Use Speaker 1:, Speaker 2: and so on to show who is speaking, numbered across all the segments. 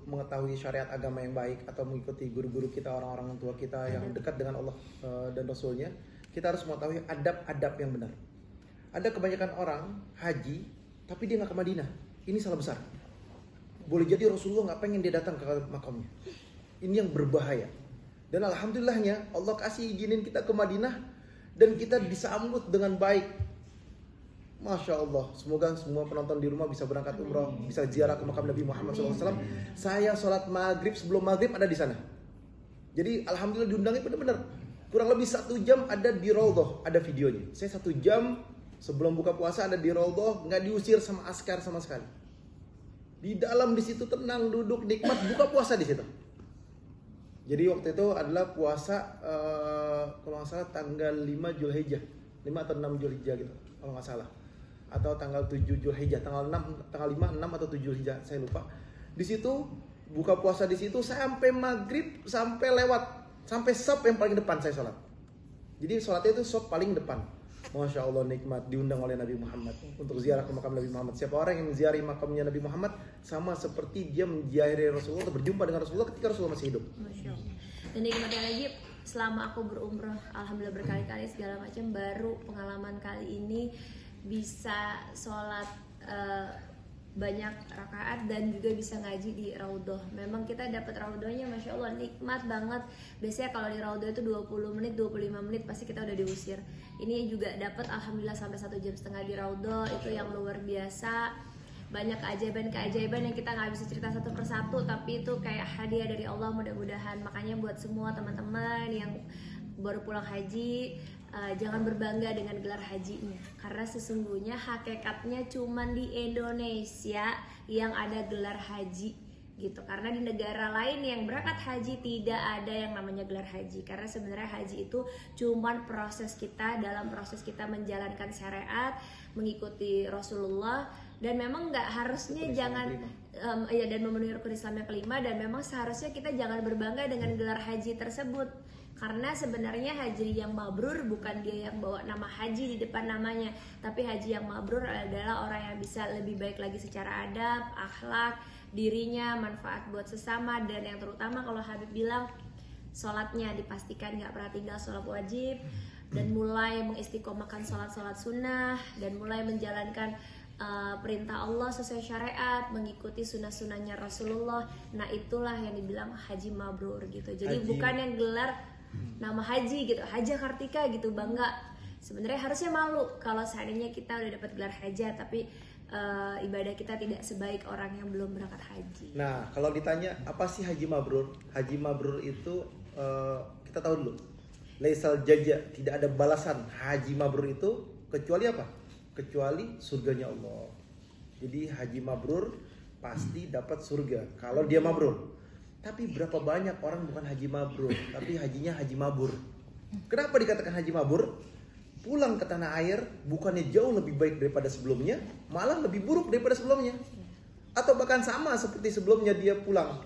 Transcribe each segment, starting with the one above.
Speaker 1: mengetahui syariat agama yang baik atau mengikuti guru-guru kita, orang-orang tua kita yang dekat dengan Allah dan Rasulnya, kita harus mengetahui adab-adab yang benar. Ada kebanyakan orang haji tapi dia nggak ke Madinah. Ini salah besar. Boleh jadi Rasulullah nggak pengen dia datang ke makamnya. Ini yang berbahaya. Dan alhamdulillahnya Allah kasih izinin kita ke Madinah dan kita disambut dengan baik. Masya Allah, semoga semua penonton di rumah bisa berangkat umrah, bisa ziarah ke makam Nabi Muhammad SAW. Saya sholat maghrib, sebelum maghrib ada di sana. Jadi alhamdulillah diundangnya benar-benar. Kurang lebih 1 jam ada di Raudhah, ada videonya. Saya 1 jam sebelum buka puasa ada di Raudhah, nggak diusir sama askar sama sekali. Di dalam di situ tenang, duduk nikmat, buka puasa di situ. Jadi waktu itu adalah puasa kalau nggak salah tanggal 5 Zulhijjah, 5 atau 6 Zulhijjah gitu, kalau nggak salah. Atau tanggal 7 Zulhijjah, tanggal 5, 6 atau 7 Zulhijjah, saya lupa. Di situ buka puasa di situ sampai maghrib, sampai lewat, sampai shop yang paling depan saya sholat. Jadi sholatnya itu shop paling depan. Masya Allah nikmat, diundang oleh Nabi Muhammad untuk ziarah ke makam Nabi Muhammad. Siapa orang yang menziarahi makamnya Nabi Muhammad sama seperti dia menziarahi Rasulullah atau berjumpa dengan Rasulullah ketika Rasulullah masih hidup.
Speaker 2: Masya Allah. Dan nikmatnya lagi, selama aku berumrah, alhamdulillah berkali-kali segala macam, baru pengalaman kali ini bisa sholat banyak rakaat dan juga bisa ngaji di Raudhah. Memang kita dapat Raudhahnya Masya Allah nikmat banget. Biasanya kalau di Raudhah itu 20 menit, 25 menit pasti kita udah diusir. Ini juga dapat alhamdulillah sampai 1,5 jam di Raudhah, itu yang luar biasa. Banyak keajaiban-keajaiban yang kita nggak bisa cerita satu persatu, tapi itu kayak hadiah dari Allah mudah-mudahan. Makanya buat semua teman-teman yang baru pulang haji, jangan berbangga dengan gelar hajinya, karena sesungguhnya hakikatnya cuman di Indonesia yang ada gelar haji gitu. Karena di negara lain yang berangkat haji tidak ada yang namanya gelar haji, karena sebenarnya haji itu cuman proses kita dalam proses kita menjalankan syariat, mengikuti Rasulullah, dan memang nggak harusnya jangan dan memenuhi rukun Islam yang kelima, dan memang seharusnya kita jangan berbangga dengan gelar haji tersebut. Karena sebenarnya haji yang mabrur bukan dia yang bawa nama haji di depan namanya, tapi haji yang mabrur adalah orang yang bisa lebih baik lagi secara adab, akhlak, dirinya, manfaat buat sesama, dan yang terutama kalau Habib bilang sholatnya dipastikan nggak pernah tinggal sholat wajib, dan mulai mengistiqomahkan sholat-sholat sunnah, dan mulai menjalankan perintah Allah sesuai syariat, mengikuti sunnah-sunnahnya Rasulullah. Nah itulah yang dibilang haji mabrur gitu. Jadi bukan yang gelar nama haji gitu, Haja Kartika gitu, bangga. Sebenarnya harusnya malu kalau seandainya kita udah dapat gelar haja tapi ibadah kita tidak sebaik orang yang belum berangkat haji.
Speaker 1: Nah, kalau ditanya apa sih haji mabrur? Haji mabrur itu kita tahu dulu. Laisal jaza, tidak ada balasan haji mabrur itu kecuali apa? Kecuali surganya Allah. Jadi haji mabrur pasti dapat surga kalau dia mabrur. Tapi berapa banyak orang bukan haji mabrur, tapi hajinya haji mabur. Kenapa dikatakan haji mabur? Pulang ke tanah air bukannya jauh lebih baik daripada sebelumnya, malah lebih buruk daripada sebelumnya. Atau bahkan sama seperti sebelumnya dia pulang.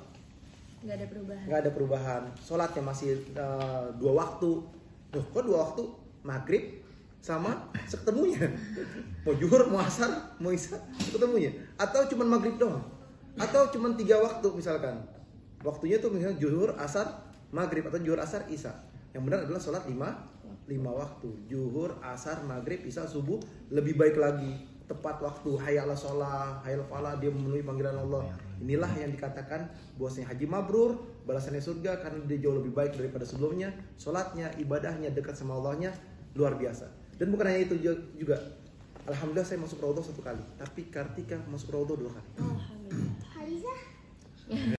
Speaker 2: Nggak ada perubahan.
Speaker 1: Nggak ada perubahan. Sholatnya masih 2 waktu. Loh, kok 2 waktu? Maghrib sama seketemunya. Mau zuhur, mau asar, mau isya, seketemunya. Atau cuma maghrib doang. Atau cuma 3 waktu misalkan. Waktunya tuh misalnya zuhur, asar, maghrib, atau zuhur, asar, isya. Yang benar adalah sholat 5 waktu. Zuhur, asar, maghrib, isya, subuh. Lebih baik lagi tepat waktu. Hayya 'alas shalah, hayya 'alal falah, dia memenuhi panggilan Allah. Inilah yang dikatakan bahwasanya haji mabrur, balasannya surga karena dia jauh lebih baik daripada sebelumnya. Sholatnya, ibadahnya dekat sama Allahnya luar biasa. Dan bukan hanya itu juga. Alhamdulillah saya masuk Raudhah 1 kali, tapi Kartika masuk Raudhah 2 kali.
Speaker 2: Alhamdulillah.